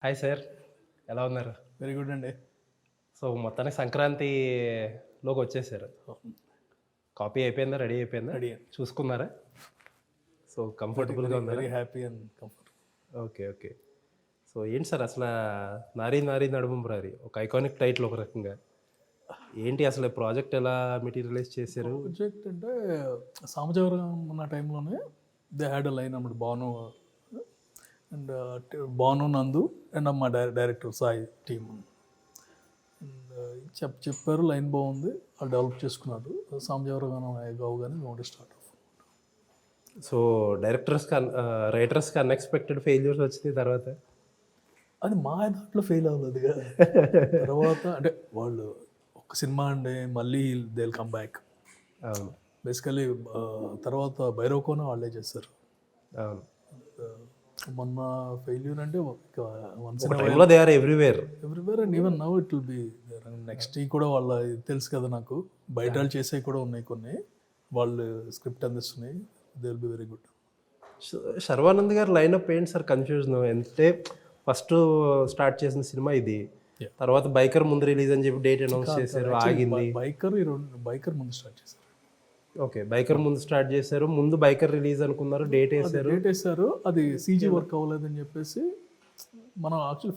Hi sir, ఎలా ఉన్నారు? Very good అండి. సో, మొత్తానికి సంక్రాంతిలోకి వచ్చేసారు. కాపీ అయిపోయిందా? రెడీ అయిపోయిందా? రెడీ అండి. చూసుకున్నారా? సో, వెరీ కంఫర్టబుల్‌గా వెరీ ఉన్నారా? Very happy and comfort. Okay. Okay. So, ఏంటి సార్ అసలా 'నారీ నారీ నడుమ మురారి' ఒక ఐకానిక్ టైటిల్ ఒక రకంగా. ఏంటి అసలు ప్రాజెక్ట్ ఎలా మెటీరియలైజ్ చేశారు? ప్రాజెక్ట్ అంటే సామజవరం ఉన్న టైంలోనే దే హ్యాడ్ అ లైన్ అన్నమాట భాను అండ్ భాను నందు అండ్ మా డైరెక్టర్ సాయి టీమ్ అండ్ చెప్పారు లైన్ బాగుంది, వాళ్ళు డెవలప్ చేసుకున్నారు. సామజవరం గావుగానే మేము స్టార్ట్ ఆఫ్. సో, రైటర్స్‌కి అన్‌ఎక్స్‌పెక్టెడ్ ఫెయిల్యూర్స్ వచ్చినాయి తర్వాత? అది మా దాంట్లో ఫెయిల్ అవ్వలేదుగా. తర్వాత అంటే వాళ్ళు ఒక సినిమా అండి, మళ్ళీ దే విల్ కమ్ బ్యాక్. అవును. బేసికలీ తర్వాత భైరవకోన వాళ్ళే చేస్తారు. అవును. మొన్న ఫెయిల్యూర్ అంటే వన్స్ ఒక టైంలో they are everywhere. Everywhere and even now it will be next కూడా వాళ్ళ తెలుసు కదా నాకు, బయట వాళ్ళు చేసేవి కూడా ఉన్నాయి కొన్ని, వాళ్ళు స్క్రిప్ట్ అందిస్తున్నాయి. They will be very good. Sharwanand గారు లైనప్ ఏంటి సార్ కన్ఫ్యూజన్? అంటే ఫస్ట్ స్టార్ట్ చేసిన సినిమా ఇది, Yeah. తర్వాత బైకర్ ముందు రిలీజ్ అని చెప్పి డేట్ అనౌన్స్ చేశారు, ఆగింది. బైకర్ ముందు స్టార్ట్ చేశారు. ఓకే, బైకర్ ముందు స్టార్ట్ చేశారు, ముందు బైకర్ రిలీజ్ అనుకున్నారు, డేట్ వేశారు. డేట్ వేశారు, అది సీజీ వర్క్ అవ్వలేదని చెప్పేసి మనం యాక్చువల్లీ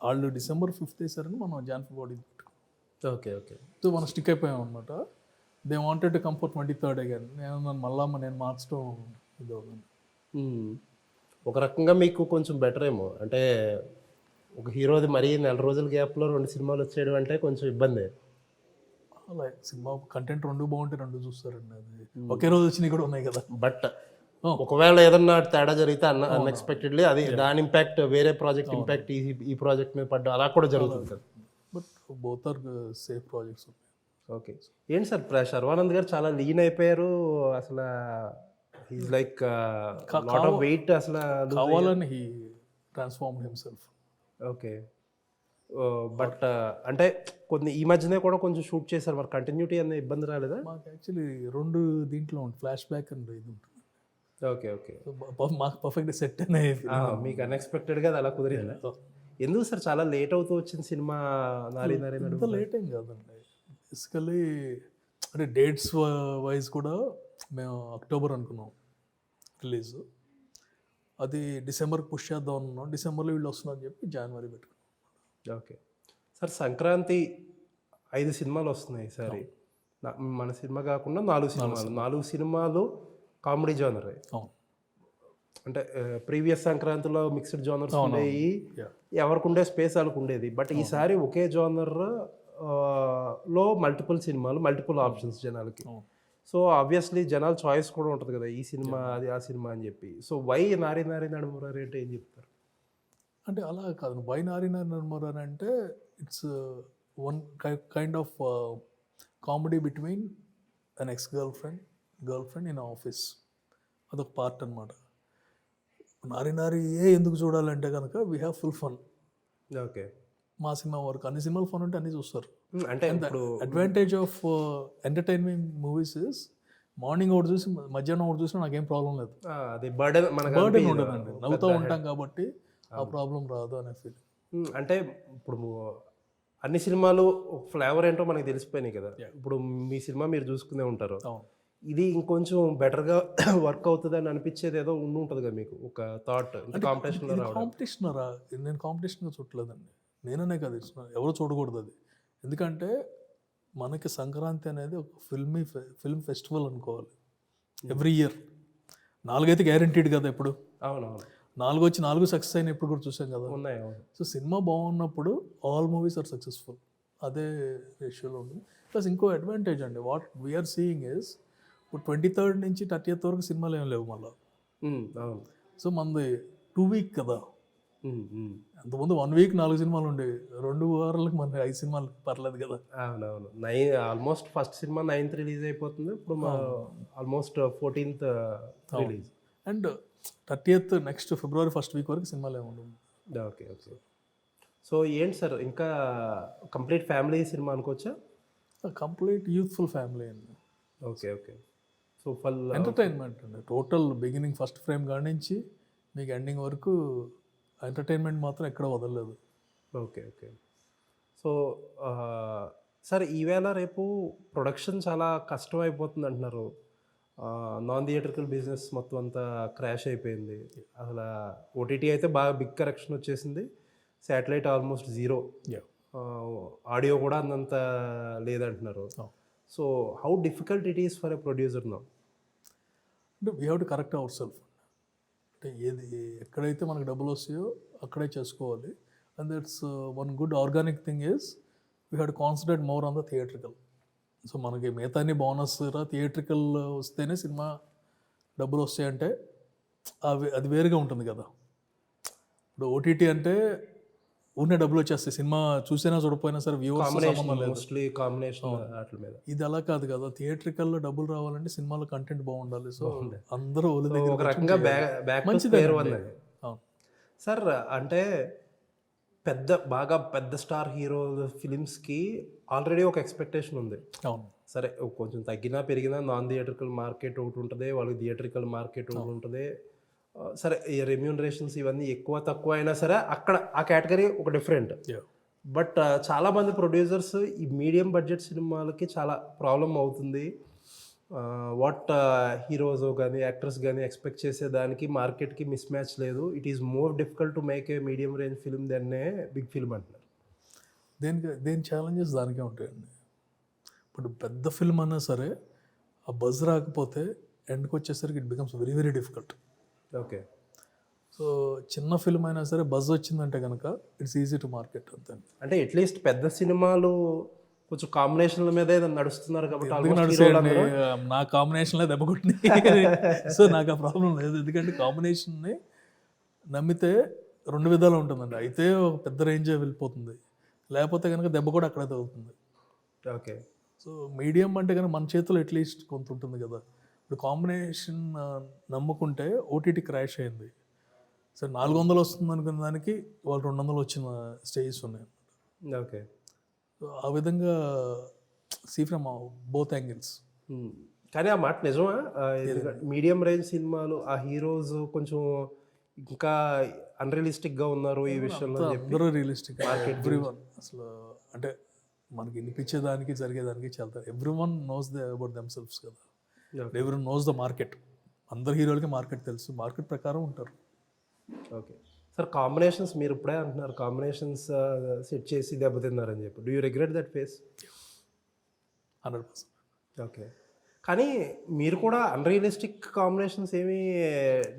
వాళ్ళు December 5th వేశారని మనం January 14th పెట్టుకున్నాం. ఓకే. ఓకే. సో మనం స్టిక్ అయిపోయాం అనమాట. They wanted to come for 23rd again. నేను మార్చడం ఇది అవుతుంది. ఒక రకంగా మీకు కొంచెం బెటర్ ఏమో, అంటే ఒక హీరోది మరీ నెల రోజుల గ్యాప్లో 2 సినిమాలు వచ్చేయడం అంటే కొంచెం ఇబ్బంది. అలా సినిమా కంటెంట్ రెండు బాగుంటే రెండు చూస్తారండి. అది ఒకే రోజు వచ్చినవి కూడా ఉన్నాయి కదా. బట్ ఒకవేళ ఏదన్నా తేడా జరిగితే అన్ఎక్స్పెక్టెడ్లీ అది దాని ఇంపాక్ట్ వేరే ప్రాజెక్ట్ ఇంపాక్ట్ ఈ ప్రాజెక్ట్ మీద పడ్డం అలా కూడా జరుగుతుంది కదా. But both are safe projects. Okay. ఏంటి సార్ శర్వానంద్ గారు చాలా లీన్ అయిపోయారు అసలు, is like lot of weight అసలు. కావాలని he transform himself. Okay. But అంటే కొన్ని ఈ మధ్యనే కూడా కొంచెం షూట్ చేశారు, మరి కంటిన్యూటీ అనే ఇబ్బంది రాలేదా? మాకు యాక్చువల్లీ రెండు దీంట్లో ఉంటుంది, ఫ్లాష్ బ్యాక్ అండ్ ఇది ఉంటుంది. ఓకే. ఓకే. మాకు పర్ఫెక్ట్ సెట్ అనే మీకు అన్ఎక్స్పెక్టెడ్గా అది అలా కుదిరిందా? ఎందుకు సార్ చాలా లేట్ అవుతూ వచ్చిన సినిమా నారీ నారీ ఇంత నడుమ? లేట్ ఏం కాదండి. బేసికలీ అంటే డేట్స్ వైజ్ కూడా మేము అక్టోబర్ అనుకున్నాం రిలీజ్, అది డిసెంబర్కి పుష్ చేద్దాం అనుకున్నాం. డిసెంబర్లో వీళ్ళు వస్తున్నారని చెప్పి జనవరి పెట్టుకున్నాం. ఓకే సార్, సంక్రాంతి 5 సినిమాలు వస్తున్నాయి ఈసారి. మన సినిమా కాకుండా 4 సినిమాలు కామెడీ జోనర్. అవును. అంటే ప్రీవియస్ సంక్రాంతిలో మిక్స్డ్ జోనర్స్ ఉండేవి, Yeah. ఎవరికి ఉండే స్పేస్ వాళ్ళకు ఉండేది. బట్ ఈసారి ఒకే జోనర్ లో మల్టిపుల్ సినిమాలు, మల్టిపుల్ ఆప్షన్స్ జనాలకి. సో ఆబ్వియస్లీ జనాల చాయిస్ కూడా ఉంటుంది కదా, ఈ సినిమా అది ఆ సినిమా అని చెప్పి. సో వై నారీ నారీ నడుమురారి అంటే ఏం చెప్తారు? అంటే అలా కాదు, వై నారీ నర్మర్ అంటే it's one kind of comedy between an ex girl friend in office. అదొక పార్ట్ అనమాట. నారీ నారీ ఎందుకు చూడాలంటే కనుక we have full fun. Okay. మా సినిమా వరకు అన్ని సినిమాలు ఫన్ ఉంటే అన్నీ చూస్తారు. అంటే ఇప్పుడు advantage of entertainment movies is morning ఒకటి చూసి మధ్యాహ్నం ఒకటి చూసినా నాకేం ప్రాబ్లం లేదు. అది బర్డెన్ బర్డెన్ ఉండదండి, నవ్వుతూ ఉంటాం కాబట్టి ఆ ప్రాబ్లం రాదు అనే ఫీల్. అంటే ఇప్పుడు అన్ని సినిమాలు ఫ్లేవర్ ఏంటో మనకి తెలిసిపోయినాయి కదా. ఇప్పుడు మీ సినిమా మీరు చూసుకునే ఉంటారు, ఇది ఇంకొంచెం బెటర్గా వర్క్ అవుతుంది అని అనిపించేది ఏదో ఉంటుంది కదా మీకు ఒక థాట్? కాంపిటీషన్లో నేను కాంపిటీషన్గా చూడలేదండి, నేననే కదా ఇస్తున్నాను, ఎవరు చూడకూడదు అది. ఎందుకంటే మనకి సంక్రాంతి అనేది ఒక ఫిల్మ్ ఫెస్టివల్ అనుకోవాలి. ఎవ్రీ ఇయర్ 4 అయితే గ్యారంటీడ్ కదా. ఎప్పుడు అవునవును 4 వచ్చి 4 సక్సెస్ అయిన ఇప్పుడు కూడా చూసాం కదా. ఉన్నాయి. సో సినిమా బాగున్నప్పుడు ఆల్ మూవీస్ ఆర్ సక్సెస్ఫుల్, అదే రేషియోలో ఉంది. ప్లస్ ఇంకో అడ్వాంటేజ్ అండి, వాట్ వీఆర్ సీయింగ్ ఇస్ ఇప్పుడు 23rd నుంచి 30th వరకు సినిమాలు ఏం లేవు మళ్ళీ. అవును. సో మనది 2 week కదా. అంతకుముందు 1 week 4 సినిమాలు ఉండేవి, 2 వారాలకు మన 5 సినిమాలు పర్లేదు కదా. అవునవును. Almost first cinema 9th release అయిపోతుంది, ఇప్పుడు almost 14th release. And 30th next February 1st week వరకు సినిమాలు ఏమి ఉండవు. ఓకే. ఓకే. సో ఏంటి సార్ ఇంకా కంప్లీట్ ఫ్యామిలీ సినిమా అనుకోవచ్చా? కంప్లీట్ యూత్ఫుల్ ఫ్యామిలీ అండి. Okay. Okay. So full entertainment అండి టోటల్, బిగినింగ్ ఫస్ట్ ఫ్రేమ్ కాడి నుంచి మీకు ఎండింగ్ వరకు ఎంటర్టైన్మెంట్ మాత్రం ఎక్కడ వదలలేదు. ఓకే. ఓకే. సో, సార్ ఈవేళ రేపు ప్రొడక్షన్ చాలా కష్టం అయిపోతుంది అంటున్నారు. నాన్ థియేట్రికల్ బిజినెస్ మొత్తం అంతా క్రాష్ అయిపోయింది. అసల ఓటీటీ అయితే బాగా బిగ్ కరెక్షన్ వచ్చేసింది. Satellite almost zero. ఆడియో కూడా అంతంత లేదంటున్నారు. So how difficult it is for a producer now? అంటే we have to correct our self. అంటే ఎక్కడైతే మనకు డబ్బులు వస్తాయో అక్కడే చేసుకోవాలి. And that's one good organic thing is we have to concentrate more on the theatrical. So మనకి మిగతాన్ని బోనస్ థియేట్రికల్ వస్తేనే సినిమా డబ్బులు వస్తాయంటే అది వేరుగా ఉంటుంది కదా. ఇప్పుడు ఓటీటీ అంటే ఉన్న డబ్బులు వచ్చేస్తాయి, సినిమా చూసినా చూడపోయినా సరే వ్యూవర్స్ సంబంధం లేదు. మోస్ట్లీ కాంబినేషన్ వాటి మీద. ఇది అలా కాదు కదా, థియేట్రికల్లో డబ్బులు రావాలంటే సినిమాలో కంటెంట్ బాగుండాలి. సో అందరూ ఒళ్ళు దగ్గర ఒక రకంగా మంచిదే. సార్ అంటే బాగా పెద్ద స్టార్ హీరో ఫిలిమ్స్కి ఆల్రెడీ ఒక ఎక్స్పెక్టేషన్ ఉంది. అవును, సరే కొంచెం తగ్గినా పెరిగినా నాన్ థియేట్రికల్ మార్కెట్ ఒకటి ఉంటుంది, వాళ్ళకి థియేట్రికల్ మార్కెట్ ఒకటి ఉంటుంది. సరే ఈ రెమ్యూనరేషన్స్ ఇవన్నీ ఎక్కువ తక్కువ అయినా సరే అక్కడ ఆ కేటగిరీ ఒక డిఫరెంట్. బట్ చాలామంది ప్రొడ్యూసర్స్ ఈ మీడియం బడ్జెట్ సినిమాలకి చాలా ప్రాబ్లం అవుతుంది. వాట్ హీరోస్ కానీ యాక్టర్స్ కానీ ఎక్స్పెక్ట్ చేసేదానికి మార్కెట్కి మిస్ మ్యాచ్ లేదు. It is more difficult to make a medium range film than a big film అంటున్నారు. దేని ఛాలెంజెస్ దానికే ఉంటాయండి. ఇప్పుడు పెద్ద ఫిల్మ్ అన్నా సరే ఆ బజ్ రాకపోతే ఎండ్కి వచ్చేసరికి it becomes very very difficult. Okay. So చిన్న ఫిల్మ్ అయినా సరే బజ్ వచ్చిందంటే కనుక ఇట్స్ ఈజీ టు మార్కెట్. అంతే. అంటే అట్లీస్ట్ పెద్ద సినిమాలు కొంచెం కాంబినేషన్ల మీదే నడుస్తున్నారు కాబట్టి నడిచేయండి. నా కాంబినేషన్లో దెబ్బ కొట్టింది. సో నాకు ఆ ప్రాబ్లం లేదు, ఎందుకంటే కాంబినేషన్ని నమ్మితే రెండు విధాలు ఉంటుందండి. అయితే ఒక పెద్ద రేంజే వెళ్ళిపోతుంది, లేకపోతే కనుక దెబ్బ కూడా అక్కడే తగ్గుతుంది. ఓకే. సో మీడియం అంటే కనుక మన చేతిలో అట్లీస్ట్ కొంత ఉంటుంది కదా. ఇప్పుడు కాంబినేషన్ నమ్ముకుంటే ఓటీటీ క్రాష్ అయింది. సరే 400 వస్తుంది అనుకున్న దానికి వాళ్ళు 200 వచ్చిన స్టేజెస్ ఉన్నాయి. ఓకే. ఆ విధంగా సీ ఫ్రమ్ బోత్ యాంగిల్స్. కానీ ఆ మాట నిజమా? మీడియం రేంజ్ సినిమాలు ఆ హీరోస్ కొంచెం ఇంకా అన్రియలిస్టిక్గా ఉన్నారు ఈ విషయంలో. అందరూ రియలిస్టిక్, ఎవ్రీవన్ అసలు అంటే మనకి వినిపించేదానికి జరిగేదానికి చాలా everyone knows about them selves కదా. ఎవరి నోస్ ద మార్కెట్. అందరు హీరోలకి మార్కెట్ తెలుసు, మార్కెట్ ప్రకారం ఉంటారు. ఓకే సార్, కాంబినేషన్స్ మీరు ఇప్పుడే అంటున్నారు కాంబినేషన్స్ సెట్ చేసి దెబ్బతిన్నారని చెప్పి. Do you regret that face? 100%. Okay. కానీ మీరు కూడా అన్రియలిస్టిక్ కాంబినేషన్స్ ఏమీ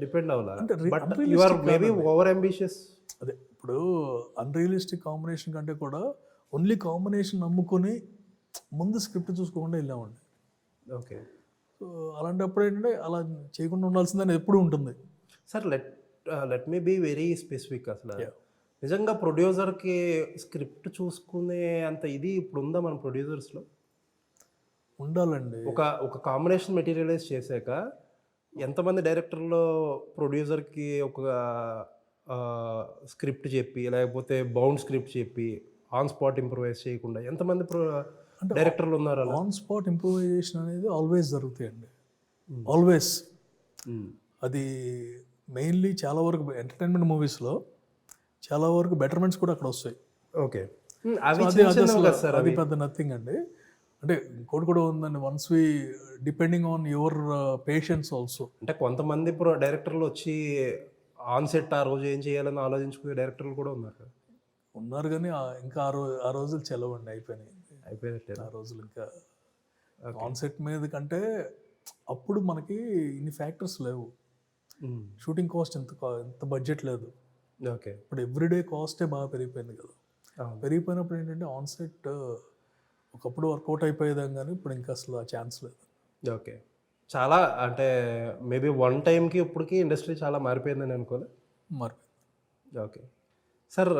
డిపెండ్ అవ్వాలా? But you or maybe over ambitious. అదే ఇప్పుడు అన్రియలిస్టిక్ కాంబినేషన్ కంటే కూడా ఓన్లీ కాంబినేషన్ నమ్ముకొని ముందు స్క్రిప్ట్ చూసుకోకుండా వెళ్ళామండి. ఓకే. సో అలాంటప్పుడు ఏంటంటే అలా చేయకుండా ఉండాల్సిందని ఎప్పుడు ఉంటుంది. Sir let me be very specific. అసలు నిజంగా ప్రొడ్యూసర్కి స్క్రిప్ట్ చూసుకునే అంత ఇది ఇప్పుడు ఉందా మన ప్రొడ్యూసర్స్లో? ఉండాలండి. ఒక కాంబినేషన్ మెటీరియలైజ్ చేశాక ఎంతమంది డైరెక్టర్లో ప్రొడ్యూసర్కి ఒక స్క్రిప్ట్ చెప్పి లేకపోతే బౌండ్ స్క్రిప్ట్ చెప్పి ఆన్ స్పాట్ ఇంప్రూవైజ్ చేయకుండా ఎంతమంది డైరెక్టర్లు ఉన్నారు? ఆన్ స్పాట్ ఇంప్రూవైజేషన్ అనేది ఆల్వేస్ జరుగుతాయండి, ఆల్వేస్. అది మెయిన్లీ చాలా వరకు ఎంటర్టైన్మెంట్ మూవీస్లో చాలా వరకు బెటర్మెంట్స్ కూడా అక్కడ వస్తాయి. ఓకే. అది పెద్ద నథింగ్ అండి. అంటే ఇంకోటి కూడా ఉందండి, once we depending on your patience also. అంటే కొంతమంది డైరెక్టర్లు వచ్చి ఆన్ సెట్ ఆ రోజు ఏం చేయాలని ఆలోచించుకునే డైరెక్టర్లు కూడా ఉన్నారు కానీ ఇంకా ఆ రోజులు చెలవండి, అయిపోయినట్టే ఆ రోజులు. ఇంకా కాన్సెప్ట్ మీద కంటే అప్పుడు మనకి ఇన్ని ఫ్యాక్టర్స్ లేవు. షూటింగ్ కాస్ట్ ఎంత బడ్జెట్ లేదు. ఓకే. ఇప్పుడు ఎవ్రీడే కాస్టే బాగా పెరిగిపోయింది కదా. పెరిగిపోయినప్పుడు ఏంటంటే ఆన్ సెట్ ఒకప్పుడు వర్కౌట్ అయిపోయేదాం కానీ ఇప్పుడు ఇంకా అసలు ఆ ఛాన్స్ లేదు. ఓకే. చాలా అంటే మేబీ వన్ టైంకి ఇప్పటికి ఇండస్ట్రీ చాలా మారిపోయిందని అనుకోలే. మారిపోయింది. ఓకే. సార్,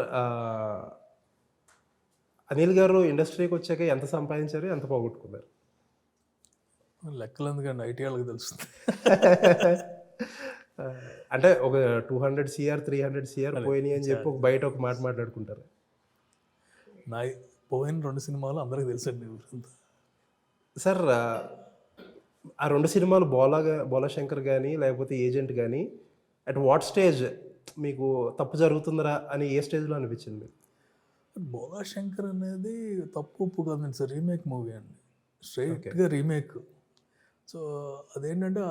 అనిల్ గారు ఇండస్ట్రీకి వచ్చాక ఎంత సంపాదించారు, ఎంత పోగొట్టుకున్నారు? లెక్కలు ఎందుకండి, ఐటీ వాళ్ళకి తెలుస్తుంది. అంటే ఒక 200 CR 300 CR పోయినాయి అని చెప్పి బయట ఒక మాట మాట్లాడుకుంటారు. నా పోయిన 2 సినిమాలు అందరికీ తెలుసండి. సార్, ఆ 2 సినిమాలు బోలాశంకర్ కానీ లేకపోతే ఏజెంట్ కానీ అట్ వాట్ స్టేజ్ మీకు తప్పు జరుగుతుందిరా అని ఏ స్టేజ్లో అనిపించింది మీకు? బోలా శంకర్ అనేది తప్పు ఉప్పు కాదండి సార్, రీమేక్ మూవీ అండి, స్ట్రైట్గా రీమేక్. సో అదేంటంటే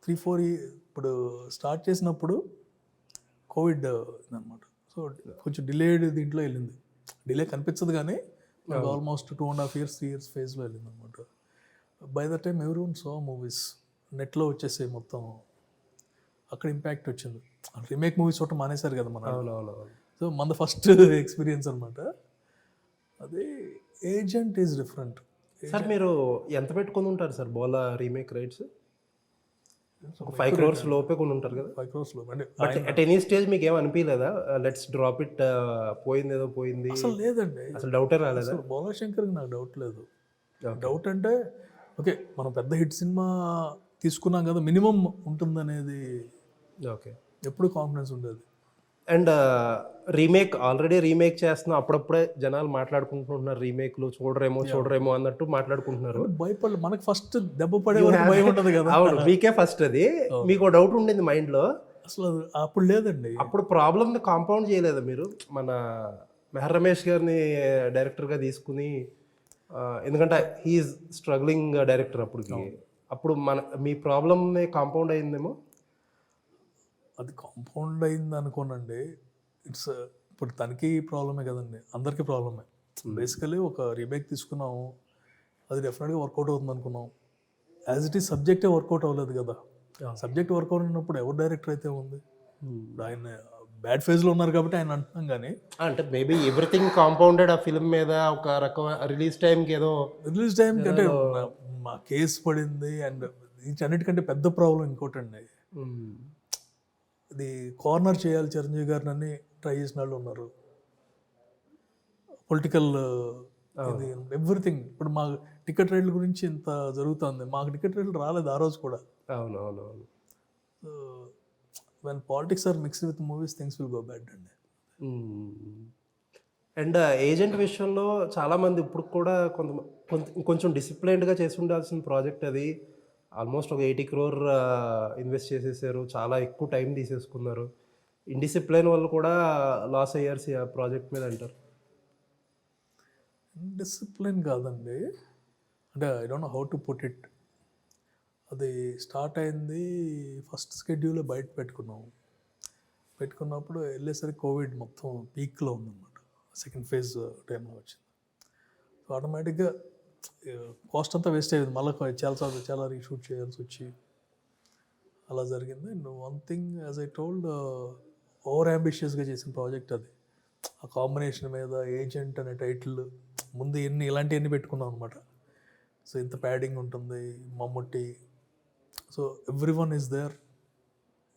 3-4 ఇప్పుడు స్టార్ట్ చేసినప్పుడు కోవిడ్ అనమాట. సో కొంచెం డిలేడ్ దీంట్లో వెళ్ళింది. డిలే కనిపించదు కానీ మనకు ఆల్మోస్ట్ 2.5 years 3 years ఫేజ్లో వెళ్ళింది అనమాట. By the time everyone so movies నెట్లో వచ్చేసాయి మొత్తం. అక్కడ ఇంపాక్ట్ వచ్చింది. రీమేక్ మూవీస్ చూడటం మానేశారు కదా మన. అవునవును. సో మన ఫస్ట్ ఎక్స్పీరియన్స్ అనమాట అది. Agent is different. సార్ మీరు ఎంత పెట్టుకొని ఉంటారు సార్ బోలా రీమేక్ రైట్స్? ఒక 5 crores లోపే కొని ఉంటారు కదా. 5 crores లో అంటే బట్ అట్ ఎనీ స్టేజ్ మీకు ఏం అనిపించలేదా, లెట్స్ డ్రాప్ ఇట్, పోయింది ఏదో పోయింది, అసలు లేదండి, అసలు డౌటే రాలేదా? అసలు బోలా శంకర్కి నాకు డౌట్ లేదు. డౌట్ అంటే ఓకే మనం పెద్ద హిట్ సినిమా తీసుకున్నాం కదా, మినిమం ఉంటుందనేది ఓకే. ఎప్పుడు కాన్ఫిడెన్స్ ఉండేది. అండ్ రీమేక్ ఆల్రెడీ రీమేక్ చేస్తున్నా, అప్పుడప్పుడే జనాలు మాట్లాడుకుంటున్నారు రీమేక్లు చూడరేమో అన్నట్టు మాట్లాడుకుంటున్నారు. భయపడలేదు, మనకు ఫస్ట్ దెబ్బ పడే వరకు భయం ఉండదు కదా. అవును, మీకే ఫస్ట్ అది. మీకు డౌట్ ఉండింది మైండ్లో అసలు అప్పుడు లేదండి. అప్పుడు ప్రాబ్లమ్ కాంపౌండ్ చేయలేదు మీరు? మన మెహర్ రమేష్ గారిని డైరెక్టర్గా తీసుకుని, ఎందుకంటే హీఈస్ స్ట్రగ్లింగ్ డైరెక్టర్ అప్పుడు మీ ప్రాబ్లమ్ని కాంపౌండ్ అయిందేమో. అది కాంపౌండ్ అయింది అనుకోనండి. ఇట్స్ ఇప్పుడు తనకి ప్రాబ్లమే కదండి, అందరికీ ప్రాబ్లమే. బేసికలీ ఒక రీమేక్ తీసుకున్నాము, అది డెఫినెట్గా వర్కౌట్ అవుతుంది అనుకున్నాం. యాజ్ ఇట్ ఈస్ సబ్జెక్టే వర్కౌట్ అవ్వలేదు కదా. సబ్జెక్ట్ వర్కౌట్ అయినప్పుడు ఎవరు డైరెక్టర్ అయితే ఉంది. ఇప్పుడు ఆయన బ్యాడ్ ఫేజ్లో ఉన్నారు కాబట్టి ఆయన అంటున్నాం కానీ, అంటే మేబీ ఎవ్రీథింగ్ కాంపౌండెడ్ ఆ ఫిల్మ్ మీద. ఒక రకమైన రిలీజ్ టైంకి అంటే మా కేసు పడింది. అండ్ అన్నిటికంటే పెద్ద ప్రాబ్లం ఇంకోటండి, ఇది కార్నర్ చేయాలి చిరంజీవి గారిని అని ట్రై చేసిన వాళ్ళు ఉన్నారు. పొలిటికల్ ఇది ఎవ్రీథింగ్. ఇప్పుడు మా టికెట్ రేట్ల గురించి ఇంత జరుగుతుంది, మాకు టికెట్ రేట్లు రాలేదు ఆ రోజు కూడా. అవునవునవును. When politics are mixed with movies things will go bad అండి. అండ్ ఏజెంట్ విషయంలో చాలామంది ఇప్పుడు కూడా కొంచెం డిసిప్లైన్డ్గా చేసి ఉండాల్సిన ప్రాజెక్ట్ అది. ఆల్మోస్ట్ ఒక 80 crore ఇన్వెస్ట్ చేసేసారు, చాలా ఎక్కువ టైం తీసేసుకున్నారు. ఇండిసిప్లైన్ వాళ్ళు కూడా లాస్ అయ్యారు ఆ ప్రాజెక్ట్ మీద అంటారు. డిసిప్లిన్ కాదండి, అంటే I don't know how to put it. అది స్టార్ట్ అయింది ఫస్ట్ స్కెడ్యూల్ బయట పెట్టుకున్నప్పుడు వెళ్ళేసరికి కోవిడ్ మొత్తం పీక్లో ఉందన్నమాట. సెకండ్ ఫేజ్ టైంలో వచ్చింది. సో ఆటోమేటిక్గా కాస్ట్ అంతా వేస్ట్ అయ్యేది, మళ్ళీ చాలా రీషూట్ చేయాల్సి వచ్చి అలా జరిగింది. And one thing as I told, over అంబిషియస్గా చేసిన ప్రాజెక్ట్ అది. ఆ కాంబినేషన్ మీద ఏజెంట్ అనే టైటిల్ ముందు ఇలాంటివన్నీ పెట్టుకున్నాం అనమాట. సో ఇంత ప్యాడింగ్ ఉంటుంది, Mammootty, so every one is there,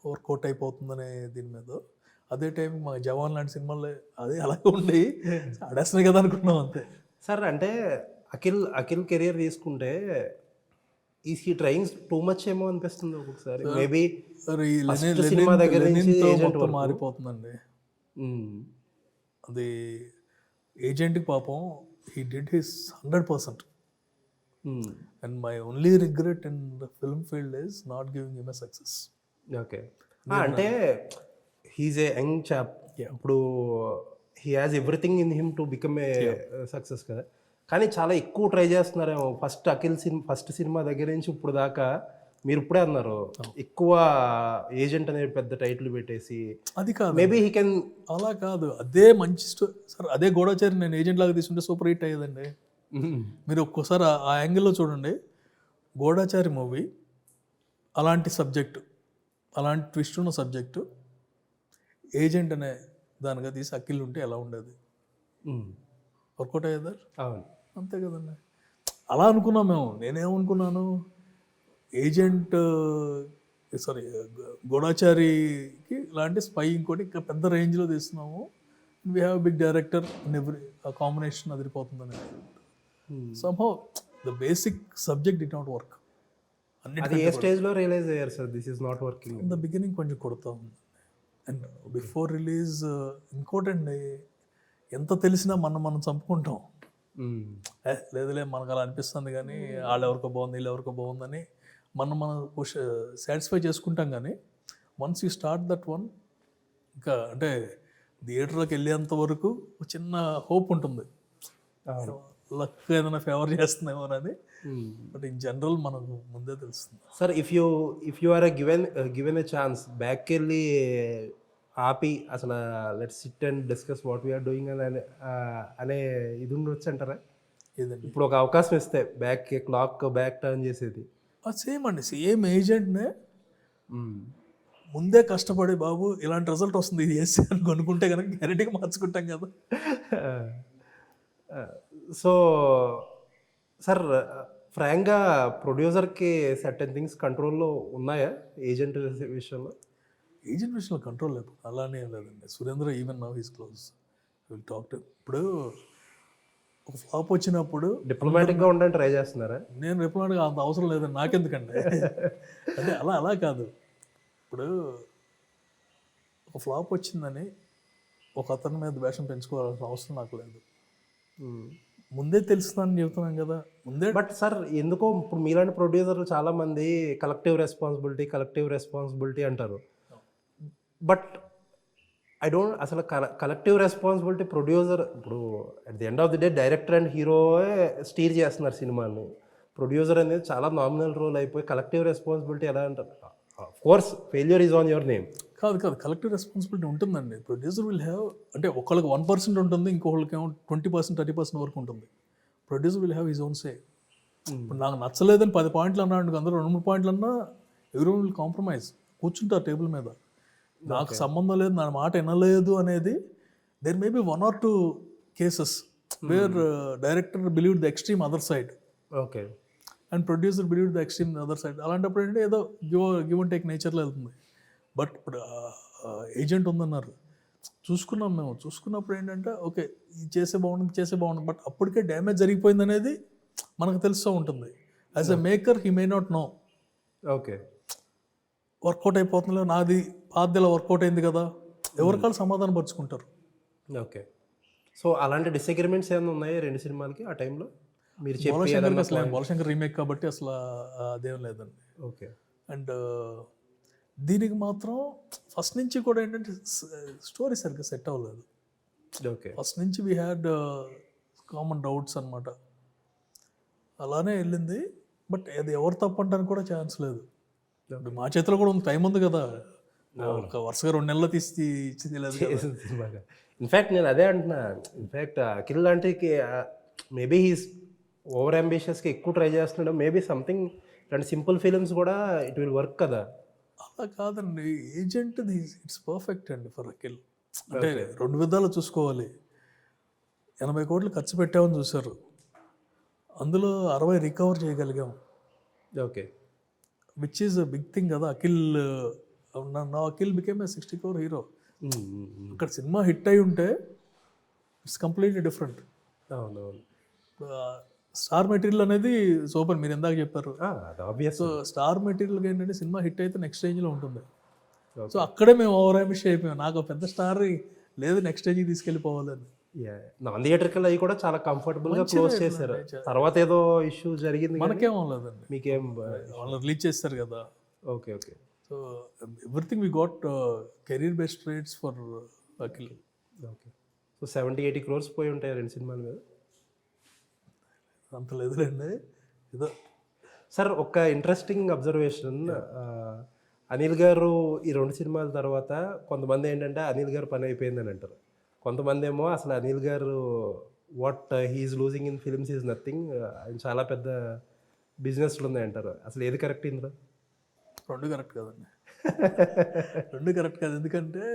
work out అయిపోతుందనే దీని మీద. అదే టైం మా జవాన్ లాంటి సినిమాల్లో అదే అలాగే ఉండి ఆడేస్తున్నాయి కదా అనుకున్నాం అంతే. సార్ అంటే అఖిల్ కెరియర్ తీసుకుంటే ఈ ట్రైయింగ్ టూ మచ్ ఏమో అనిపిస్తుంది ఒక్కొక్కసారి. మేబీ సినిమా దగ్గర నుంచి ఏజెంట్ వరకు మారిపోతుందండి. అది ఏజెంట్కి పాపం he did his 100%. And my only regret in the film field is not giving him a success. Okay, అంటే హీజ్ ఏ యంగ్ చాప్, ఇప్పుడు he has everything in him to become a success కదా. కానీ చాలా ఎక్కువ try చేస్తున్నారేమో. First cinema దగ్గర నుంచి ఇప్పుడు దాకా మీరు ఇప్పుడే అన్నారు ఎక్కువ ఏజెంట్ అనేది పెద్ద టైటిల్ పెట్టేసి. అది కాదు, మేబీ హీ కెన్. అలా కాదు, అదే మంచి సార్. అదే గూఢచారి నేను ఏజెంట్ లాగా తీసుకుంటే సూపర్ హిట్ అయ్యేదండి. మీరు ఒక్కోసారి ఆ యాంగిల్లో చూడండి. గూఢచారి మూవీ అలాంటి సబ్జెక్టు, అలాంటి ట్విస్ట్ ఉన్న సబ్జెక్టు ఏజెంట్ అనే దానిగా తీసి అఖిల్ ఉంటే ఎలా ఉండేది? వర్కౌట్ అయ్యేదా? అవును, అంతే కదండి. అలా అనుకున్నాం మేము. నేనేమనుకున్నాను, ఏజెంట్ గూఢచారికి ఇలాంటి స్పై ఇంకోటి ఇంకా పెద్ద రేంజ్లో తీస్తున్నాము, we have big director and ఆ కాంబినేషన్ అదిరిపోతుందని. somehow the basic subject did not work. అది ఏ స్టేజ్లో రియలైజ్ అయ్యారు sir this is not working? In the beginning కొంచెం కొడతా ఉంది. అండ్ బిఫోర్ రిలీజ్ ఇంకోటండి, ఎంత తెలిసినా మనం చంపుకుంటాం. లేదులే మనకు అలా అనిపిస్తుంది కానీ వాళ్ళు ఎవరికో బాగుంది వీళ్ళు ఎవరికో బాగుందని మనం సాటిస్ఫై చేసుకుంటాం. కానీ once you start that one ఇంకా అంటే థియేటర్లోకి వెళ్ళేంత వరకు ఒక చిన్న హోప్ ఉంటుంది, లక్ ఏదైనా ఫేవర్ చేస్తుందేమోనని. బట్ ఇన్ జనరల్ మనకు ముందే తెలుస్తుంది. Sir if you are given a chance బ్యాక్కి వెళ్ళి ఆపి అసలు let's sit and discuss what we are doing అనే ఇది ఉండొచ్చు అంటారా? ఏదండి ఇప్పుడు ఒక అవకాశం ఇస్తే క్లాక్ బ్యాక్ టర్న్ చేసేది. సేమ్ అండి, సేమ్ ఏజెంట్నే ముందే కష్టపడి బాబు ఇలాంటి రిజల్ట్ వస్తుంది ఇది చేస్తే అని కొనుక్కుంటే కనుక గ్యారెంటీగా మార్చుకుంటాం కదా. సో సార్ ఫ్రాంక్గా ప్రొడ్యూసర్కి సర్టెన్ థింగ్స్ కంట్రోల్లో ఉన్నాయా ఏజెంట్ విషయంలో? ఏజెంట్ విషయంలో కంట్రోల్ లేదు, అలానే ఏం లేదండి. Surendra even now he's close, will talk to. ఇప్పుడు ఒక ఫ్లాప్ వచ్చినప్పుడు డిప్లొమాటిక్గా ఉండడానికి ట్రై చేస్తున్నారా? నేను డిప్లొమాటిక్గా అంత అవసరం లేదండి నాకెందుకండి. అంటే అలా కాదు. ఇప్పుడు ఒక ఫ్లాప్ వచ్చిందని ఒక అతని మీద ద్వేషం పెంచుకోవాల్సిన అవసరం నాకు లేదు. ముందే తెలుస్తుందని చెబుతున్నాం కదా ముందే. బట్ సార్ ఎందుకో ఇప్పుడు మీలాంటి ప్రొడ్యూసర్లు చాలామంది కలెక్టివ్ రెస్పాన్సిబిలిటీ అంటారు. బట్ అసలు కలెక్టివ్ రెస్పాన్సిబిలిటీ ప్రొడ్యూసర్ ఇప్పుడు at the end of the day director and hero stir చేస్తున్నారు సినిమాని. ప్రొడ్యూసర్ అనేది చాలా నామినల్ రోల్ అయిపోయి కలెక్టివ్ రెస్పాన్సిబిలిటీ ఎలా అంటారు? Of course failure is on your name. కాదు కలెక్టివ్ రెస్పాన్సిబిలిటీ ఉంటుందండి. ప్రొడ్యూసర్ విల్ హ్యావ్, అంటే ఒకళ్ళకి 1% ఉంటుంది, ఇంకొకళ్ళకి ఏమో 20% 30% వరకు ఉంటుంది. Producer will have his own say. ఇప్పుడు నాకు నచ్చలేదని 10 పాయింట్లు అన్నాడు, అందరూ 2-3 పాయింట్లు అన్నా ఎవరో విల్ కాంప్రమైజ్, కూర్చుంటారు టేబుల్ మీద. నాకు సంబంధం లేదు, నా మాట వినలేదు అనేది there may be 1 or 2 cases where director believe the extreme other side, okay, and producer believe the extreme other side. అలాంటప్పుడు ఏంటంటే ఏదో గివ్ అండ్ టేక్ నేచర్లో వెళ్తుంది. బట్ ఇప్పుడు ఏజెంట్ ఉందన్నారు, చూసుకున్నాం మేము. చూసుకున్నప్పుడు ఏంటంటే ఓకే ఇది చేసే బాగుంటుంది, బట్ అప్పటికే డ్యామేజ్ జరిగిపోయింది అనేది మనకు తెలుస్తూ ఉంటుంది. As a maker he may not know. Okay, work out అయిపోతుందో నాది పాద్యలో వర్కౌట్ అయింది కదా, ఎవరికాళ్ళు సమాధానం పరుచుకుంటారు. ఓకే. సో అలాంటి డిసగ్రిమెంట్స్ ఏమైనా ఉన్నాయి 2 సినిమాలకి ఆ టైంలో మీరు బోలశంకర్ రీమేక్ కాబట్టి అసలు అదేం లేదండి. ఓకే. అండ్ దీనికి మాత్రం ఫస్ట్ నుంచి కూడా ఏంటంటే స్టోరీ సరిగ్గా సెట్ అవ్వలేదు. ఓకే, ఫస్ట్ నుంచి వీ హ్యాడ్ కామన్ డౌట్స్ అనమాట. అలానే వెళ్ళింది. బట్ అది ఎవరు తప్పు అంటానికి కూడా ఛాన్స్ లేదు. మా చేతిలో కూడా ఉంది, టైం ఉంది కదా. ఒక వరుసగా 2 నెలలు తీసి ఇచ్చింది లేదు. ఇన్ఫ్యాక్ట్ నేను అదే అంటున్నా. ఇన్ఫ్యాక్ట్ అఖిల్ లాంటికి మేబీ హీస్ ఓవర్ అంబిషియస్కి ఎక్కువ ట్రై చేస్తున్నాడు. మేబీ సంథింగ్ ఇలాంటి సింపుల్ ఫిలిమ్స్ కూడా ఇట్ విల్ వర్క్ కదా. అలా కాదండి, ఏజెంట్ ఇట్స్ పర్ఫెక్ట్ అండి ఫర్ అఖిల్. అంటే 2 విధాలు చూసుకోవాలి. 80 కోట్లు ఖర్చు పెట్టామని చూశారు, అందులో 60 రికవర్ చేయగలిగాం. Okay, which is a big thing కదా. Akhil became a 60 crore hero. అక్కడ సినిమా హిట్ అయి ఉంటే ఇట్స్ కంప్లీట్లీ డిఫరెంట్. అవునవును. స్టార్ మెటీరియల్ అనేది సూపర్, మీరు ఎందాక చెప్పారు. సో స్టార్ మెటీరియల్గా ఏంటంటే సినిమా హిట్ అయితే నెక్స్ట్ స్టేజ్లో ఉంటుంది. సో అక్కడే మేము ఓవర్ అంబిషియస్ అయిపోయాం. నాకు పెద్ద స్టార్ లేదు, నెక్స్ట్ స్టేజ్కి తీసుకెళ్ళిపోవాలని. నాన్ థియేటర్కల్ అవి కూడా చాలా కంఫర్టబుల్గా క్లోజ్ చేశారు. తర్వాత ఏదో ఇష్యూ జరిగింది, మనకేం అవ్వలేదండి. మీకేం వాళ్ళు రిలీజ్ చేస్తారు కదా. Okay, okay. So everything we got career best rates for Akhil. Okay. So 70-80 crores పోయి ఉంటాయి 2 సినిమాల మీద. అంత లేదులేండి ఏదో. సార్ ఒక ఇంట్రెస్టింగ్ అబ్జర్వేషన్, అనిల్ గారు ఈ 2 సినిమాల తర్వాత కొంతమంది ఏంటంటే అనిల్ గారు పని అయిపోయిందని అంటారు. కొంతమంది ఏమో అసలు Anil garu what he is losing in films is nothing, ఆయన చాలా పెద్ద బిజినెస్లు ఉన్నాయి అంటారు. అసలు ఏది కరెక్ట్ ఇందులో? 2 కరెక్ట్ కాదండి. 2 కరెక్ట్ కాదు. ఎందుకంటే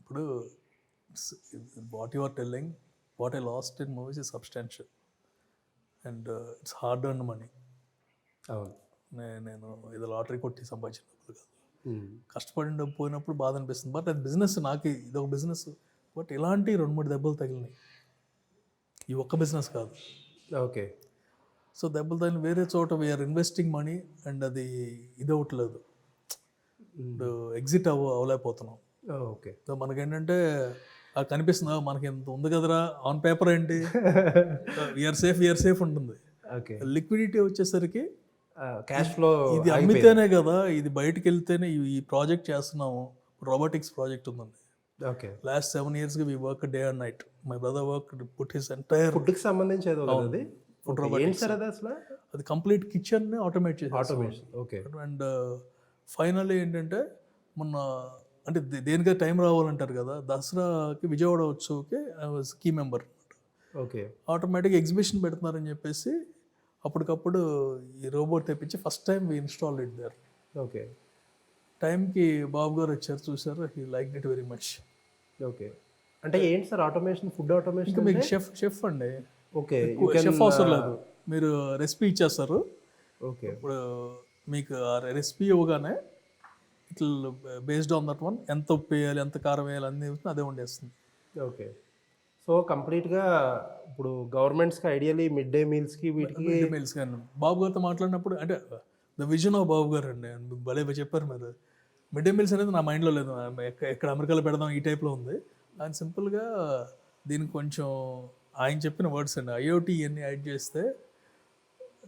ఇప్పుడు what you are telling, what I lost in movies is substantial and it's hard earned money. అవును, నేను ఇది లాటరీ కొట్టి సంపాదించిన డబ్బులు కాదు. కష్టపడిన డబ్బు పోయినప్పుడు బాధ అనిపిస్తుంది. బట్ అది బిజినెస్, నాకు ఇది ఒక బిజినెస్. బట్ ఇలాంటి 2-3 దెబ్బలు తగిలినాయి, ఈ ఒక్క బిజినెస్ కాదు. ఓకే. సో దెబ్బలు తగిలిన వేరే చోట వీఆర్ ఇన్వెస్టింగ్ మనీ అండ్ అది ఇది అవ్వట్లేదు, ఎగ్జిట్ అవ్వలేకపోతున్నాం. ఓకే. సో మనకేంటంటే అది కనిపిస్తుంది, మనకి ఎంత ఉంది కదరా ఆన్ పేపర్ ఏంటి, వీఆర్ సేఫ్ ఉంటుంది. ఓకే. లిక్విడిటీ వచ్చేసరికి క్యాష్ ఫ్లో ఇది అమ్మితేనే కదా, ఇది బయటకు వెళ్తేనే ఈ ప్రాజెక్ట్ చేస్తున్నాము, రోబోటిక్స్ ప్రాజెక్ట్ ఉందండి. ఓకే. లాస్ట్ 7 yearsగా we work day and night. My brother work put his entire ఫుడ్కి సంబంధించి ఏదో కదా అది. Food Okay. ఏంటి సార్ అది అసలు? అది కంప్లీట్ కిచెన్ ఆటోమేట్ చేసి ఆటోమేషన్. ఓకే. అండ్ ఫైనల్లీ ఏంటంటే మొన్న అంటే దేనికైతే టైం రావాలంటారు కదా, దసరాకి విజయవాడ ఉత్సవ్కి I was key member. Okay. ఆటోమేటిక్గా ఎగ్జిబిషన్ పెడుతున్నారని చెప్పేసి అప్పటికప్పుడు ఈ రోబోట్ తెప్పించి first time we install it there. Okay. టైంకి బాబు గారు వచ్చారు, చూసారు, he like it very much. Okay. అంటే ఏంటి సార్ ఆటోమేషన్? Food automation? ఇంకా మీకు షెఫ్ అండి. ఓకే. షెఫ్ అవసరం లేదు, మీరు రెసిపీ ఇచ్చేస్తారు. ఓకే. ఇప్పుడు మీకు ఆ రెసిపీ ఇవ్వగానే ఇట్లా బేస్డ్ ఆన్ దట్ వన్ ఎంత ఉప్పు వేయాలి, ఎంత కారం వేయాలి అన్నీ అదే వండేస్తుంది. ఓకే. సో కంప్లీట్గా ఇప్పుడు గవర్నమెంట్స్కి ఐడియల్లీ మిడ్ డే మీల్స్కి వీటికి మెయిల్స్ కానీ బాబు గారితో మాట్లాడినప్పుడు అంటే ద విజన్ ఆఫ్ బాబు గారు అండి, భలే చెప్పారు మీరు. మిడ్ డే మీల్స్ అనేది నా మైండ్లో లేదు, ఎక్కడ అమెరికాలో పెడదాం ఈ టైప్లో ఉంది. ఆయన సింపుల్గా దీనికి కొంచెం ఆయన చెప్పిన వర్డ్స్ అండి, IoT ఇవన్నీ యాడ్ చేస్తే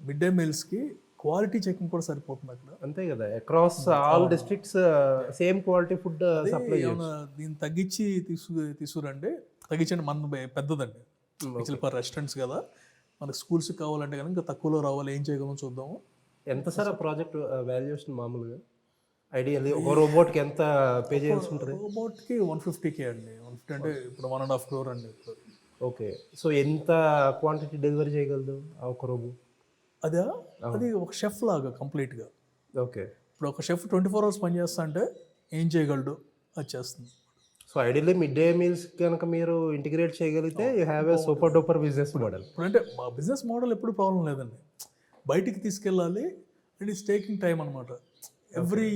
మిడ్ డే మీల్స్కి క్వాలిటీ చెకింగ్ కూడా సరిపోతుంది అక్కడ. అంతే కదా, across all districts same quality food supply. ఏమైనా దీన్ని తగ్గించి తీసుకురండి, తగ్గించండి. మన పెద్దదండి యాక్చువల్లీ ఫర్ రెస్టారెంట్స్ కదా, మనకు స్కూల్స్కి కావాలంటే కనుక ఇంకా తక్కువలో రావాలి, ఏం చేయగలమో చూద్దాము. ఎంత సార్ ఆ ప్రాజెక్ట్ వాల్యుయేషన్ మామూలుగా ఐడియల్లీ ఒక రోబోట్కి ఎంత పే చేయాల్సి ఉంటుంది? రోబోట్కి 150K అండి. 150 అంటే ఇప్పుడు 1.5 crore అండి. ఓకే. సో ఎంత క్వాంటిటీ డెలివరీ చేయగలదు ఆ ఒక రోబో? అది ఒక షెఫ్ లాగా కంప్లీట్గా. ఓకే. ఇప్పుడు ఒక షెఫ్ 24 hours పని చేస్తా అంటే ఏం చేయగలడు అది చేస్తుంది. So ideally mid day meals కనుక మీరు ఇంటిగ్రేట్ చేయగలిగితే you have a super duper business model. ఇప్పుడంటే మా బిజినెస్ మోడల్ ఎప్పుడు ప్రాబ్లం లేదండి, బయటికి తీసుకెళ్ళాలి అండ్ ఇట్స్ టేకింగ్ టైం అనమాట. ఎవ్రీ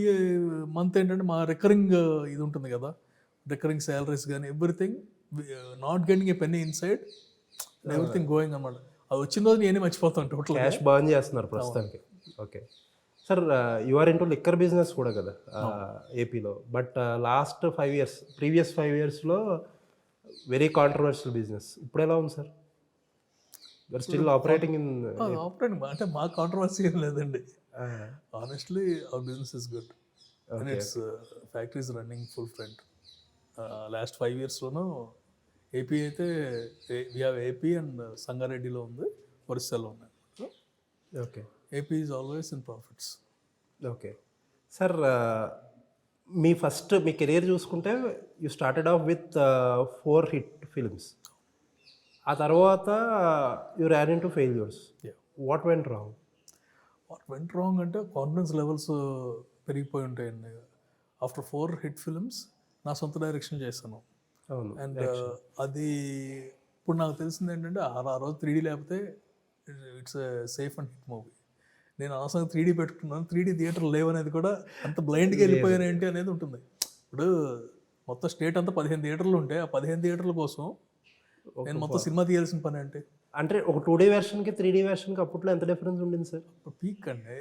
మంత్ ఏంటంటే మా రికరింగ్ ఇది ఉంటుంది కదా, రికరింగ్ శాలరీస్ కానీ everything, not getting a penny inside, everything going అనమాట. అది వచ్చిన రోజు నేనే మర్చిపోతాను టోటల్. క్యాష్ బర్న్ చేస్తున్నారు ప్రస్తుతానికి. Okay sir, you are into liquor business కూడా కదా ఏపీలో, బట్ లాస్ట్ 5 years ప్రీవియస్ 5 yearsలో వెరీ కాంట్రవర్షియల్ బిజినెస్. ఇప్పుడు ఎలా ఉంది sir? You are still operating in? Operating అంటే మా కాంట్రవర్సీ ఏం లేదండి. Honestly our business is good and it's factories running full front. Last 5 yearsలోనూ ఏపీ అయితే ఏపీ అండ్ సంగారెడ్డిలో ఉంది, ఒరిస్సాలో ఉన్నాయి. Okay. AP is always in profits. Okay sir, మీ కెరీర్ చూసుకుంటే you started off with 4 hit films. ఆ తర్వాత you ran into failures. What went wrong? What went wrong అంటే కాన్ఫిడెన్స్ లెవెల్స్ పెరిగిపోయి ఉంటాయండి. ఆఫ్టర్ 4 hit films నా సొంత direction చేశాను. అవును. అండ్ అది ఇప్పుడు నాకు తెలిసింది ఏంటంటే ఆ రోజు 3D లేకపోతే it's safe and hit movie. నేను అవసరం 3D పెట్టుకున్నాను, 3D థియేటర్లు లేవనేది కూడా అంత బ్లైండ్గా వెళ్ళిపోయాను ఏంటి అనేది ఉంటుంది. ఇప్పుడు మొత్తం స్టేట్ అంతా 15 థియేటర్లు ఉంటే ఆ 15 థియేటర్ల కోసం నేను మొత్తం సినిమా తీయాల్సిన పని అంటే ఒక 2D వెర్షన్కి 3D వెర్షన్కి అప్పట్లో ఎంత డిఫరెన్స్ ఉండింది సార్? పీక్ అండి.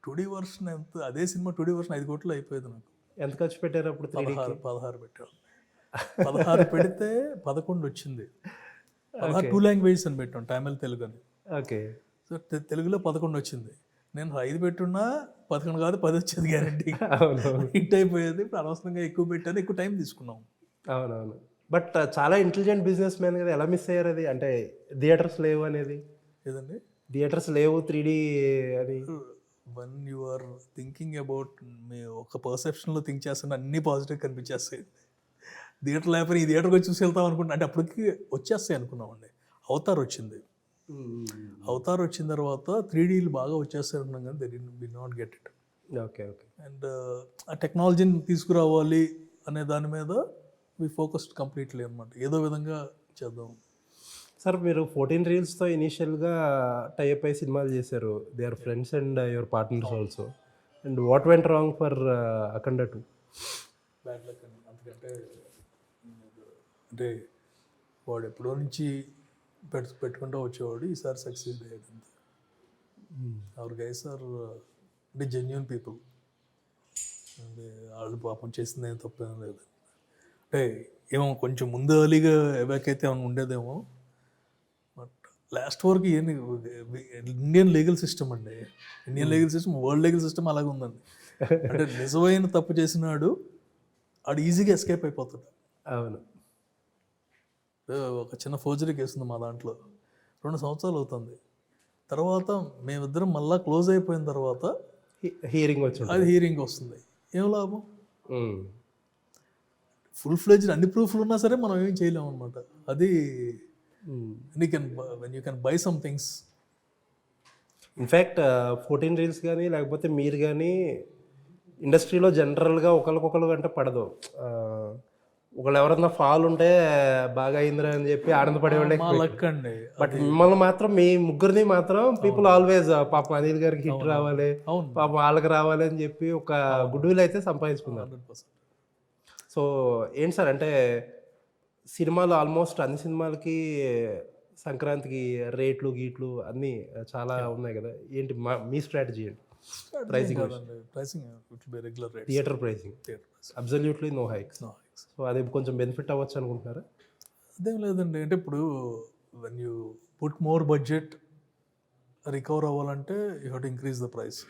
2D వర్షన్ ఎంత, అదే సినిమా 2D వర్షన్ 5 crores అయిపోయేది నాకు. ఎంత ఖర్చు పెట్టారు అప్పుడు? 16 పెట్టాను. 16 పెడితే 11 వచ్చింది. 2 languages అని పెట్టాం, తమిళ్ తెలుగు అని. ఓకే. సో తెలుగులో 11 వచ్చింది. నేను 5 పెట్టున్నా 11 కాదు 10 వచ్చేది గ్యారంటీ. హిట్ అయిపోయేది. ఇప్పుడు అనవసరంగా ఎక్కువ పెట్టాను, ఎక్కువ టైం తీసుకున్నాం. అవునవును. బట్ చాలా ఇంటెలిజెంట్ బిజినెస్ మ్యాన్ కదా, ఎలా మిస్ అయ్యారు అది? అంటే థియేటర్స్ లేవు అనేది. ఏదండి? థియేటర్స్ లేవు 3D అని. When you are thinking about me ఒక పర్సెప్షన్లో థింక్ చేస్తున్న అన్ని పాజిటివ్ కనిపించేస్తాయి. థియేటర్ లేకపోతే ఈ థియేటర్కి వచ్చి చూసి వెళ్తాం అనుకుంటా, అంటే అప్పటికి వచ్చేస్తాయి అనుకున్నామండి. అవతార్ వచ్చింది. అవతార్ వచ్చిన తర్వాత 3Dలు బాగా వచ్చేస్తాయి అనుకున్నాం, కానీ they did not get it. Okay. Okay. And ఆ టెక్నాలజీని తీసుకురావాలి అనే దాని మీద వి ఫోకస్డ్ కంప్లీట్లీ అనమాట. ఏదో విధంగా చేద్దాం. సార్, మీరు 14 Reelsతో ఇనీషియల్గా టైప్ అయ్యి సినిమాలు చేశారు. They are friends and your partners also. And what went wrong for Akhanda 2? Bad luck అండి. అందుకంటే అంటే వాడు ఎప్పుడో నుంచి పెట్టుకుంటూ వచ్చేవాడు, ఈసారి సక్సెస్ అయ్యేది. అవర్ గైస్ ఆర్ అంటే జెన్యున్ పీపుల్. అంటే వాళ్ళు పాపం చేసింది ఏం తప్పేం లేదు. అంటే ఏమో కొంచెం ముందు ఎర్లీగా ఎవాకైతే ఏమైనా ఉండేదేమో, బట్ లాస్ట్ వరకు ఏంది ఇండియన్ లీగల్ సిస్టమ్ అండి. Indian legal system, world legal system అలాగే ఉందండి. అంటే నిజమైన తప్పు చేసినాడు ఆడు ఈజీగా ఎస్కేప్ అయిపోతాడు. అవును. ఒక చిన్న ఫోర్జరీ కేసు ఉంది మా దాంట్లో, 2 సంవత్సరాలు అవుతుంది. తర్వాత మేమిద్దరం మళ్ళీ క్లోజ్ అయిపోయిన తర్వాత హియరింగ్ వచ్చి అది హీరింగ్ వస్తుంది. ఏం లాభం? ఫుల్ ఫ్లెడ్జ్డ్ అన్ని ప్రూఫ్లు ఉన్నా సరే మనం ఏం చేయలేము అనమాట. అది when you can buy some things. In fact 14 reels కానీ లేకపోతే మీరు కానీ ఇండస్ట్రీలో జనరల్గా ఒకరికొకరు అంటే పడదు. ఒకళ్ళు ఎవరన్నా ఫాల్ ఉంటే బాగా అయిందిరా అని చెప్పి ఆనందపడేవాళ్ళే. మా లక్ అండి. బట్ మిమ్మల్ని మాత్రం మీ ముగ్గురిని మాత్రం పీపుల్ ఆల్వేస్ పాపం అనిల్ గారికి హిట్ రావాలి, అవును. పాపం వాళ్ళకి రావాలి అని చెప్పి ఒక గుడ్ విల్ అయితే సంపాదించుకున్నారు. 100%. సో ఏంటి సార్ అంటే సినిమాలు ఆల్మోస్ట్ అన్ని సినిమాలకి సంక్రాంతికి రేట్లు గీట్లు అన్నీ చాలా ఉన్నాయి కదా, ఏంటి మీ స్ట్రాటజీ ఏంటి? Pricing it be regular rates. Theatre pricing absolutely no hikes. So అది కొంచెం బెనిఫిట్ అవ్వచ్చు అనుకుంటున్నారా? అదేం లేదండి. అంటే ఇప్పుడు when you put more budget recover అవ్వాలంటే you have to increase the price.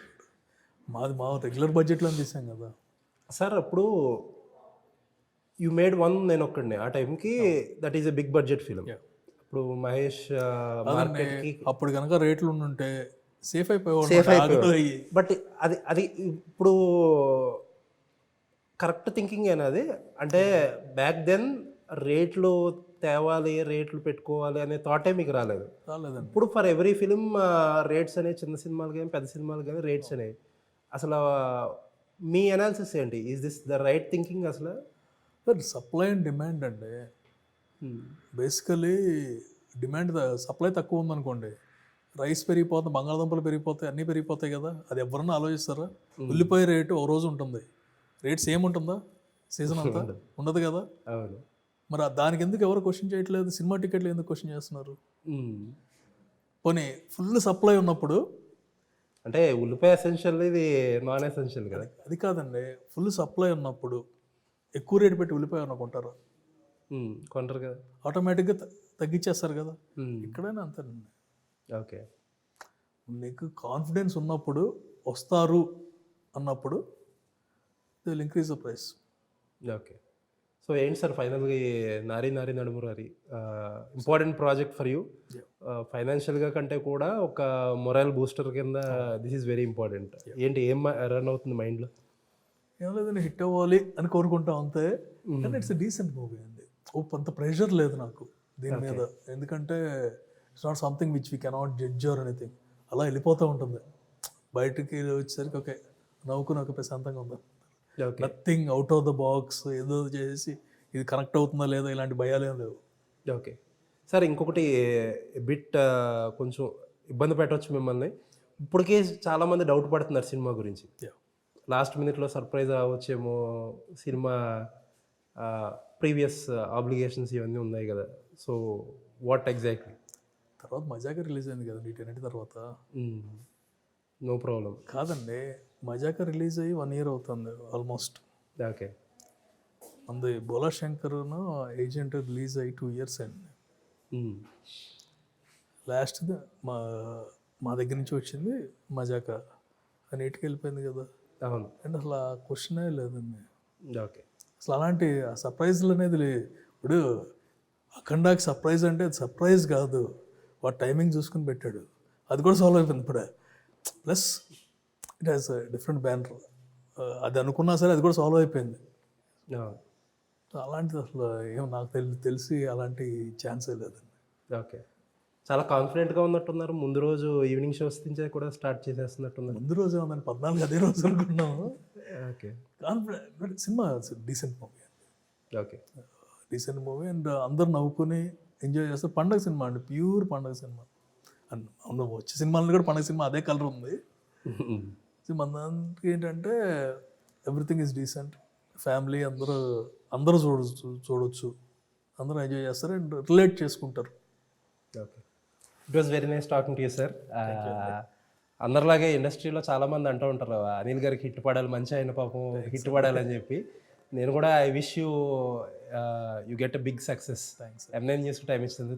మా రెగ్యులర్ బడ్జెట్లో తీసాం కదా సార్. అప్పుడు యూ మేడ్ వన్ నేను ఒక్కడిని ఆ టైంకి, that is a big budget film. ఇప్పుడు మహేష్ మార్కెట్కి అప్పుడు కనుక రేట్లు ఉండుంటే సేఫ్ అయిపోయేవాడు. బట్ అది అది ఇప్పుడు కరెక్ట్ థింకింగ్ అది. అంటే బ్యాక్ దెన్ రేట్లు తేవాలి, రేట్లు పెట్టుకోవాలి అనే థాటే మీకు రాలేదు. రాలేదండి. ఇప్పుడు ఫర్ ఎవ్రీ ఫిలిం రేట్స్ అనేవి, చిన్న సినిమాలు కానీ పెద్ద సినిమాలు కానీ రేట్స్ అనేవి. అసలు మీ అనాలిసిస్ ఏంటి? Is this the right thinking అసలు? సప్లై అండ్ డిమాండ్ అండి. బేసికలీ డిమాండ్ సప్లై తక్కువ ఉందనుకోండి, రైస్ పెరిగిపోతుంది, బంగాళదుంపలు పెరిగిపోతాయి, అన్నీ పెరిగిపోతాయి కదా. అది ఎవరన్నా ఆలోచిస్తారా? ఉల్లిపాయ రేటు ఓ రోజు ఉంటుంది, రేట్ సేమ్ ఉంటుందా సీజన్ అంతా? ఉండదు కదా. అవును. మరి దానికి ఎందుకు ఎవరు క్వశ్చన్ చేయట్లేదు? సినిమా టికెట్లు ఎందుకు క్వశ్చన్ చేస్తున్నారు? పోనీ ఫుల్ సప్లై ఉన్నప్పుడు, అంటే ఉల్లిపాయ ఎసెన్షియల్, ఇది నాన్ ఎసెన్షియల్ కదా. అది కాదండి, ఫుల్ సప్లై ఉన్నప్పుడు ఎక్కువ రేటు పెట్టి ఉల్లిపాయ కొంటారు? కొంటారు కదా. ఆటోమేటిక్గా తగ్గించేస్తారు కదా. ఇక్కడైనా అంతేనండి. ఓకే. నీకు కాన్ఫిడెన్స్ ఉన్నప్పుడు, వస్తారు అన్నప్పుడు they will increase the price. Okay. So ఏంటి సార్ ఫైనల్గా నారీ నారీ Nadumurari important project for you. ఫైనాన్షియల్గా కంటే కూడా ఒక మొరల్ బూస్టర్ కింద దిస్ ఈజ్ వెరీ ఇంపార్టెంట్. ఏంటి ఏం రన్ అవుతుంది మైండ్లో? ఏం లేదండి, హిట్ అవ్వాలి అని కోరుకుంటాం అంతే. కానీ ఇట్స్ డీసెంట్ మూవీ అండి. అంత ప్రెషర్ లేదు నాకు దీని మీద. ఎందుకంటే it's not something which we cannot judge or anything. అలా వెళ్ళిపోతూ ఉంటుంది. బయటకి వచ్చేసరికి ఓకే, నవ్వుకుని ఒక ప్రశాంతంగా ఉంది. Nothing out of the box ఏదో చేసి ఇది కనెక్ట్ అవుతుందా లేదా ఇలాంటి భయాలు ఏం లేవు. Okay sir. ఇంకొకటి బిట్ కొంచెం ఇబ్బంది పెట్టవచ్చు మిమ్మల్ని. ఇప్పటికే చాలామంది డౌట్ పడుతున్నారు సినిమా గురించి. లాస్ట్ మినిట్లో సర్ప్రైజ్ రావచ్చేమో, సినిమా ప్రీవియస్ ఆబ్లిగేషన్స్ ఇవన్నీ ఉన్నాయి కదా. So what exactly? తర్వాత మజాకా రిలీజ్ అయింది కదా వీటన్నిటి తర్వాత. No problem. కాదండి, మజాకా రిలీజ్ అయ్యి 1 year అవుతుంది ఆల్మోస్ట్. ఓకే. అందు బోలా శంకర్ను ఏజెంట్ రిలీజ్ అయ్యి 2 years అయింది. లాస్ట్ మా దగ్గర నుంచి వచ్చింది మజాకా అని ఇటుకి వెళ్ళిపోయింది కదా. అవును. అండ్ అసలు ఆ క్వశ్చనే లేదండి. ఓకే. అసలు అలాంటి సర్ప్రైజ్లు అనేది ఇప్పుడు అఖండాకి సర్ప్రైజ్ అంటే అది సర్ప్రైజ్ కాదు, వాడు టైమింగ్ చూసుకుని పెట్టాడు, అది కూడా సాల్వ్ అయిపోయింది ఇప్పుడే. Plus it has different banner, అది అనుకున్నా సరే అది కూడా సాల్వ్ అయిపోయింది. అలాంటిది అసలు ఏం నాకు తెలిసి అలాంటి ఛాన్సే లేదండి. ఓకే. చాలా కాన్ఫిడెంట్గా ఉన్నట్టున్నారు. ముందు రోజు ఈవినింగ్ షోస్ నుంచే కూడా స్టార్ట్ చేసేస్తున్నట్టున్నారు. ముందు రోజు ఏమన్నా 14 అదే రోజు అనుకున్నాము. Okay. Confident. Cinema decent movie అండి. ఓకే. డీసెంట్ మూవీ అండ్ అందరు నవ్వుకొని ఎంజాయ్ చేస్తారు. పండగ సినిమా అండి, ప్యూర్ పండగ సినిమా. అండ్ వచ్చే సినిమాలను కూడా పండగ సినిమా అదే కలర్ ఉంది. మనకి ఏంటంటే ఎవ్రీథింగ్ ఈజ్ డీసెంట్. ఫ్యామిలీ అందరూ చూడొచ్చు, అందరూ ఎంజాయ్ చేస్తారు అండ్ రిలేట్ చేసుకుంటారు. Okay. It was very nice talking to you sir. అందరిలాగే ఇండస్ట్రీలో చాలామంది అంటూ ఉంటారు అనిల్ గారికి హిట్ పడాలి, మంచి అయిన పాపం హిట్ పడాలని చెప్పి. నేను కూడా I wish you get a big success. M9 న్యూస్కి టైం ఇస్తుంది.